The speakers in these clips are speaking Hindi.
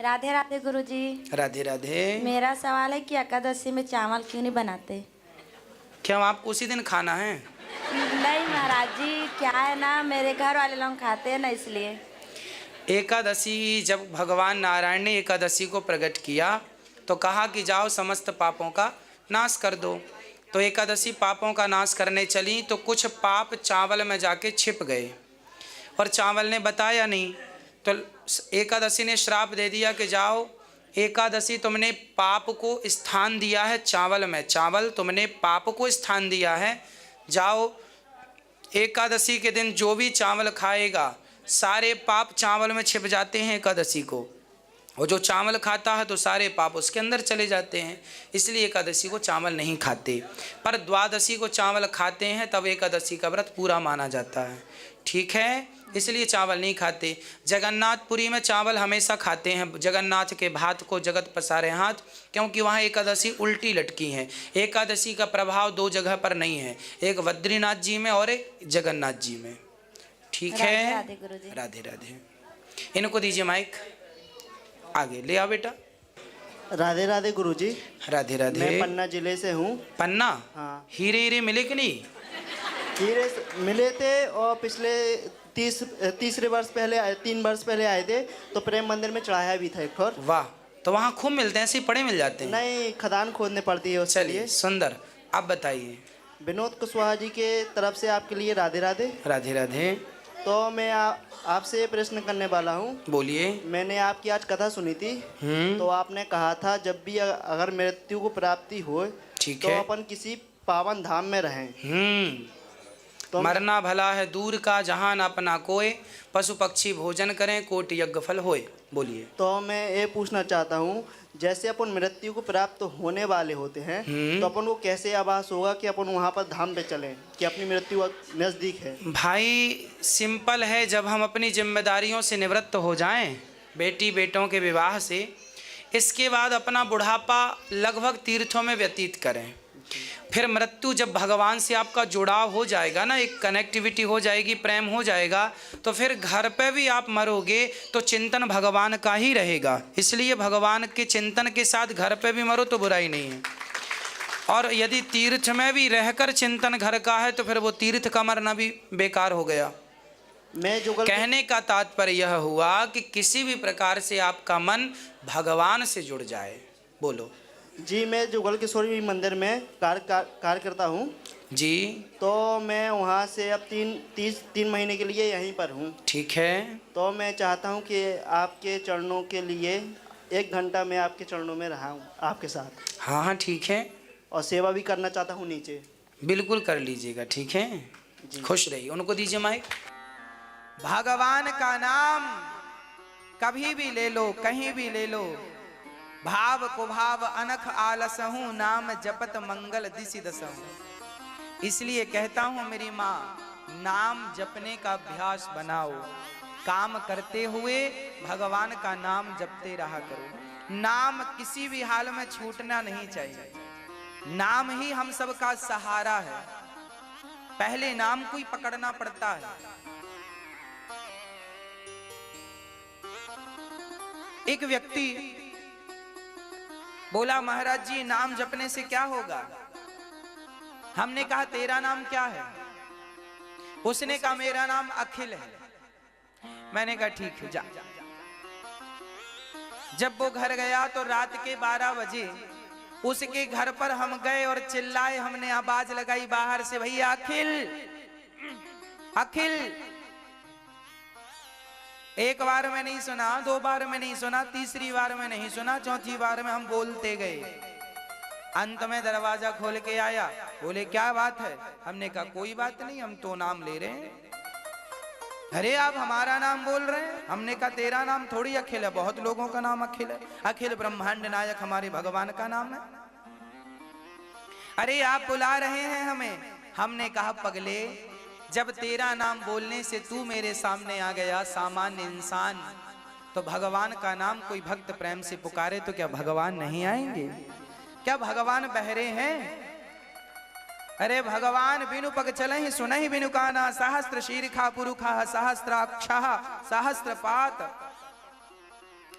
राधे राधे गुरुजी। राधे राधे। मेरा सवाल है कि एकादशी में चावल क्यों नहीं बनाते? क्यों, आपको उसी दिन खाना है? नहीं महाराज जी, क्या है ना, मेरे घर वाले लोग खाते हैं ना, इसलिए। एकादशी, जब भगवान नारायण ने एकादशी को प्रकट किया तो कहा कि जाओ समस्त पापों का नाश कर दो। तो एकादशी पापों का नाश करने चली तो कुछ पाप चावल में जाके छिप गए और चावल ने बताया नहीं। तो एकादशी ने श्राप दे दिया कि जाओ, एकादशी तुमने पाप को स्थान दिया है चावल में, चावल तुमने पाप को स्थान दिया है, जाओ एकादशी के दिन जो भी चावल खाएगा सारे पाप चावल में छिप जाते हैं एकादशी को, और जो चावल खाता है तो सारे पाप उसके अंदर चले जाते हैं, इसलिए एकादशी को चावल नहीं खाते। पर द्वादशी को चावल खाते हैं, तब एकादशी का व्रत पूरा माना जाता है। ठीक है, इसलिए चावल नहीं खाते। जगन्नाथपुरी में चावल हमेशा खाते हैं, जगन्नाथ के भात को जगत पसारे हाथ, क्योंकि वहाँ एकादशी उल्टी लटकी है। एकादशी का प्रभाव दो जगह पर नहीं है, एक बद्रीनाथ जी में और एक जगन्नाथ जी में। ठीक है, राधे राधे। इनको दीजिए माइक, आगे ले आओ बेटा। राधे राधे गुरुजी। राधे राधे। मैं पन्ना जिले से हूँ। पन्ना? हाँ। हीरे हीरे मिले कि नहीं? हीरे मिले थे, और पिछले तीसरे वर्ष पहले 3 वर्ष पहले आए थे, तो प्रेम मंदिर में चढ़ाया भी था एक ठोर। वाह, तो वहाँ खूब मिलते हैं, ऐसे ही पड़े मिल जाते हैं? नहीं, खदान खोदने पड़ती है उसके लिए। सुंदर। आप बताइए। विनोद कुशवाहा जी के तरफ से आपके लिए राधे राधे। राधे राधे। तो मैं आपसे प्रश्न करने वाला हूँ। बोलिए। मैंने आपकी आज कथा सुनी थी, तो आपने कहा था जब भी अगर मृत्यु को प्राप्ति हो तो अपन किसी पावन धाम में रहें। तो मरना भला है दूर का, जहान अपना कोय, पशु पक्षी भोजन करें, कोटि यज्ञ फल होए। बोलिए। तो मैं ये पूछना चाहता हूँ, जैसे अपन मृत्यु को प्राप्त होने वाले होते हैं, तो अपन को कैसे आभास होगा कि अपन वहाँ पर धाम पे चलें, कि अपनी मृत्यु नज़दीक है? भाई सिंपल है, जब हम अपनी जिम्मेदारियों से निवृत्त हो जाएं, बेटी बेटों के विवाह से, इसके बाद अपना बुढ़ापा लगभग तीर्थों में व्यतीत करें। फिर मृत्यु, जब भगवान से आपका जुड़ाव हो जाएगा ना, एक कनेक्टिविटी हो जाएगी, प्रेम हो जाएगा, तो फिर घर पे भी आप मरोगे तो चिंतन भगवान का ही रहेगा। इसलिए भगवान के चिंतन के साथ घर पे भी मरो तो बुराई नहीं है। और यदि तीर्थ में भी रहकर चिंतन घर का है तो फिर वो तीर्थ का मरना भी बेकार हो गया। मैं जो कहने का तात्पर्य यह हुआ कि किसी भी प्रकार से आपका मन भगवान से जुड़ जाए। बोलो जी। मैं जुगल किशोरी मंदिर में कार्य करता हूँ जी। तो मैं वहाँ से अब 3 महीने के लिए यहीं पर हूँ। ठीक है। तो मैं चाहता हूँ कि आपके चरणों के लिए 1 घंटा मैं आपके चरणों में रहा हूँ आपके साथ। हाँ हाँ ठीक है। और सेवा भी करना चाहता हूँ नीचे। बिल्कुल कर लीजिएगा। ठीक है जी। खुश रहिए। उनको दीजिए माइक। भगवान का नाम कभी भी ले लो, कहीं भी ले लो, भाव को भाव अनख आलसहूँ, नाम जपत मंगल दिशि दसहूँ। इसलिए कहता हूँ मेरी माँ, नाम जपने का अभ्यास बनाओ, काम करते हुए भगवान का नाम जपते रहा करो। नाम किसी भी हाल में छूटना नहीं चाहिए। नाम ही हम सबका सहारा है। पहले नाम को ही पकड़ना पड़ता है। एक व्यक्ति बोला, महाराज जी नाम जपने से क्या होगा? हमने कहा तेरा नाम क्या है? उसने कहा मेरा नाम अखिल है। मैंने कहा ठीक है जा। जब वो घर गया तो रात के 12 बजे उसके घर पर हम गए और चिल्लाए, हमने आवाज लगाई बाहर से, भैया अखिल अखिल। एक बार में नहीं सुना, 2 बार में नहीं सुना, तीसरी बार में नहीं सुना, चौथी बार में हम बोलते गए। अंत में दरवाजा खोल के आया, बोले क्या बात है? हमने कहा कोई बात नहीं, हम तो नाम ले रहे हैं। अरे आप हमारा नाम बोल रहे हैं? हमने कहा तेरा नाम थोड़ी अखिल है, बहुत लोगों का नाम अखिल है। अखिल ब्रह्मांड नायक हमारे भगवान का नाम है। अरे आप बुला रहे हैं हमें। हमने कहा पगले, जब तेरा नाम बोलने से तू मेरे सामने आ गया, सामान्य इंसान, तो भगवान का नाम कोई भक्त प्रेम से पुकारे तो क्या भगवान नहीं आएंगे? क्या भगवान बहरे हैं? अरे भगवान बिनु पग चलहि सुनहि बिनु काना, सहस्त्र शीर्षा पुरुखा सहस्त्राक्षः सहस्त्रपात।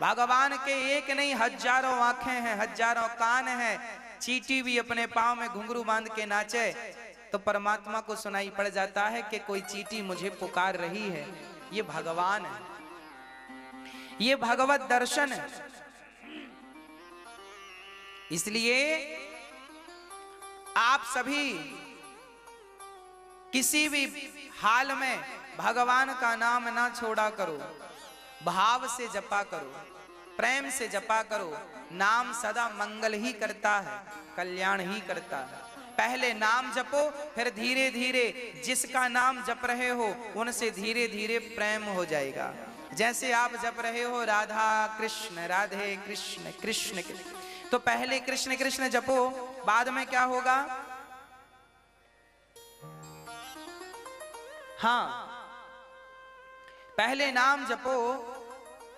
भगवान के एक नहीं हजारों आंखें हैं, हजारों कान हैं। चींटी भी अपने पांव में घुंघरू बांध के नाचे तो परमात्मा को सुनाई पड़ जाता है कि कोई चींटी मुझे पुकार रही है। ये भगवान है, ये भगवत दर्शन है। इसलिए आप सभी किसी भी हाल में भगवान का नाम ना छोड़ा करो, भाव से जपा करो, प्रेम से जपा करो। नाम सदा मंगल ही करता है, कल्याण ही करता है। पहले नाम जपो, फिर धीरे धीरे जिसका नाम जप रहे हो उनसे धीरे धीरे प्रेम हो जाएगा। जैसे आप जप रहे हो राधा कृष्ण राधे कृष्ण कृष्ण कृष्ण, तो पहले कृष्ण कृष्ण जपो, बाद में क्या होगा? हाँ, पहले नाम जपो,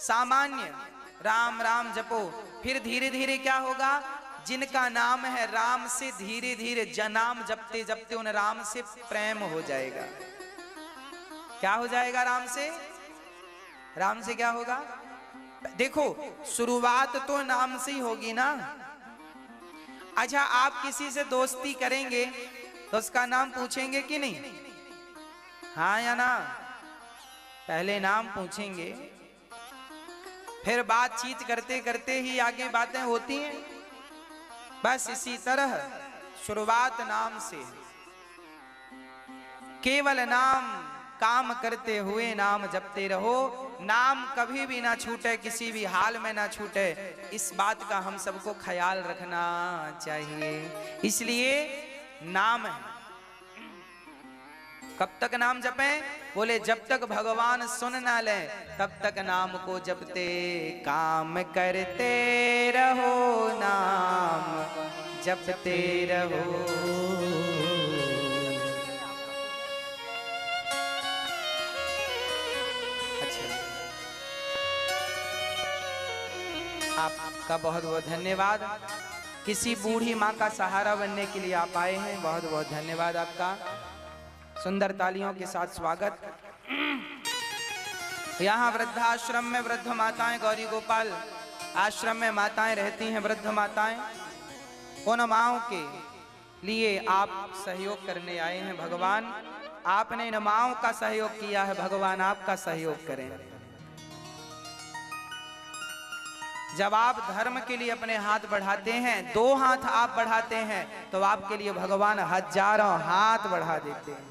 सामान्य राम राम जपो, फिर धीरे धीरे क्या होगा? जिनका नाम है राम से धीरे धीरे जनाम जपते जपते उन राम से प्रेम हो जाएगा। क्या हो जाएगा? राम से, राम से क्या होगा? देखो, शुरुआत तो नाम से ही होगी ना। अच्छा, आप किसी से दोस्ती करेंगे तो उसका नाम पूछेंगे कि नहीं? हाँ या ना? पहले नाम पूछेंगे, फिर बातचीत करते करते ही आगे बातें होती हैं। बस इसी तरह शुरुआत नाम से, केवल नाम काम करते हुए नाम जपते रहो। नाम कभी भी ना छूटे, किसी भी हाल में ना छूटे, इस बात का हम सबको ख्याल रखना चाहिए। इसलिए नाम है। कब तक नाम जपें? बोले जब तक भगवान सुन ना ले तब तक नाम को जपते काम करते रहो, नाम जपते रहो। अच्छा, आपका बहुत बहुत धन्यवाद। किसी बूढ़ी माँ का सहारा बनने के लिए आप आए हैं, बहुत बहुत धन्यवाद आपका। सुंदर तालियों के साथ स्वागत। यहाँ वृद्धाश्रम में वृद्ध माताएं, गौरी गोपाल आश्रम में माताएं रहती हैं, वृद्ध माताएं। उन माओं के लिए आप सहयोग करने आए हैं। भगवान, आपने इन माओं का सहयोग किया है, भगवान आपका सहयोग करें। जब आप धर्म के लिए अपने हाथ बढ़ाते हैं, 2 हाथ आप बढ़ाते हैं, तो आपके लिए भगवान हजारों हाथ बढ़ा देते हैं।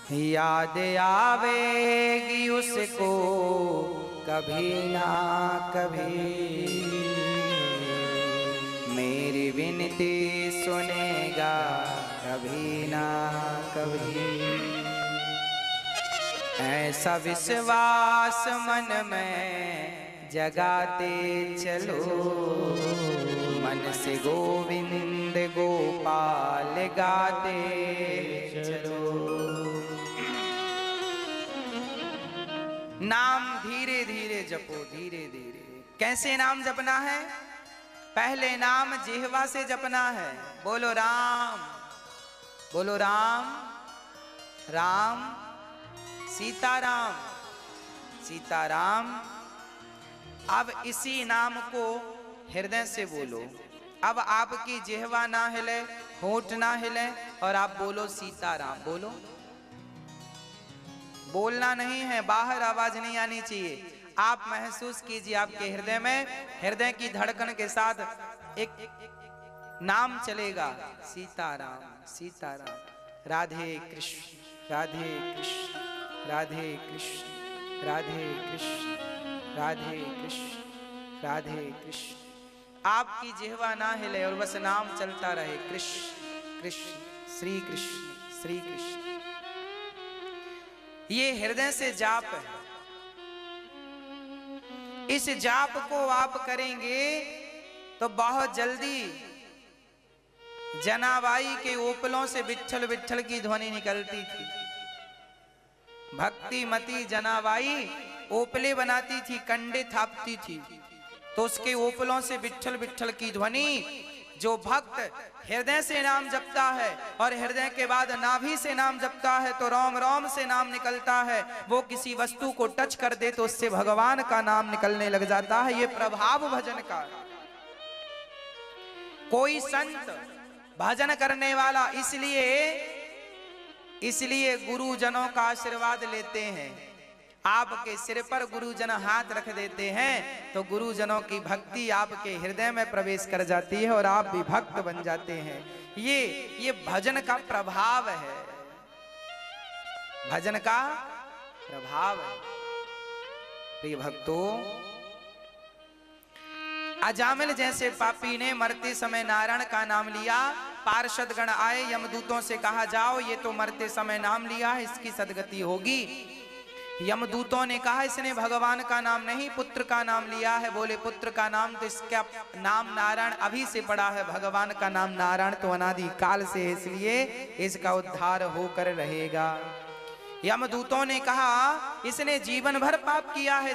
याद आवेगी उसको कभी ना कभी, मेरी विनती सुनेगा कभी ना कभी। ऐसा विश्वास मन में जगाते चलो, मन से गोविंद गोपाल गाते चलो। नाम धीरे धीरे जपो, धीरे धीरे। कैसे नाम जपना है? पहले नाम जिह्वा से जपना है। बोलो राम, बोलो राम, राम सीताराम, सीताराम। अब इसी नाम को हृदय से बोलो। अब आपकी जिह्वा ना हिले, होंठ ना हिले, और आप बोलो सीताराम। बोलो, बोलना नहीं है, बाहर आवाज नहीं आनी चाहिए। आप महसूस कीजिए आपके हृदय में, हृदय की धड़कन के साथ एक नाम चलेगा, सीताराम, सीताराम। राधे कृष्ण, राधे कृष्ण, राधे कृष्ण, राधे कृष्ण, राधे कृष्ण, राधे कृष्ण। आपकी जिह्वा ना हिले और बस नाम चलता रहे, कृष्ण कृष्ण, श्री कृष्ण, श्री कृष्ण। ये हृदय से जाप है। इस जाप को आप करेंगे तो बहुत जल्दी जनाबाई के ओपलों से विट्ठल विट्ठल की ध्वनि निकलती थी। भक्ति मती जनाबाई ओपले बनाती थी, कंडे थापती थी, तो उसके ओपलों से विट्ठल विट्ठल की ध्वनि जो भक्त हृदय से नाम जपता है और हृदय के बाद नाभि से नाम जपता है तो रोम रोम से नाम निकलता है, वो किसी वस्तु को टच कर दे तो उससे भगवान का नाम निकलने लग जाता है। ये प्रभाव भजन का। कोई संत भजन करने वाला इसलिए गुरुजनों का आशीर्वाद लेते हैं। आपके सिर पर गुरुजन हाथ रख देते हैं तो गुरुजनों की भक्ति आपके हृदय में प्रवेश कर जाती है और आप भी भक्त बन जाते हैं। ये भजन का प्रभाव है, भजन का प्रभाव है। प्रिय भक्तों, अजामिल जैसे पापी ने मरते समय नारायण का नाम लिया। पार्षद गण आए, यमदूतों से कहा जाओ ये तो मरते समय नाम लिया है, इसकी सदगति होगी। यमदूतों ने कहा इसने भगवान का नाम नहीं पुत्र का नाम लिया है। बोले पुत्र का नाम तो इसका नाम नारायण अभी से पड़ा है, भगवान का नाम नारायण तो अनादि काल से है, इसलिए इसका उद्धार होकर रहेगा। यमदूतों ने कहा इसने जीवन भर पाप किया है,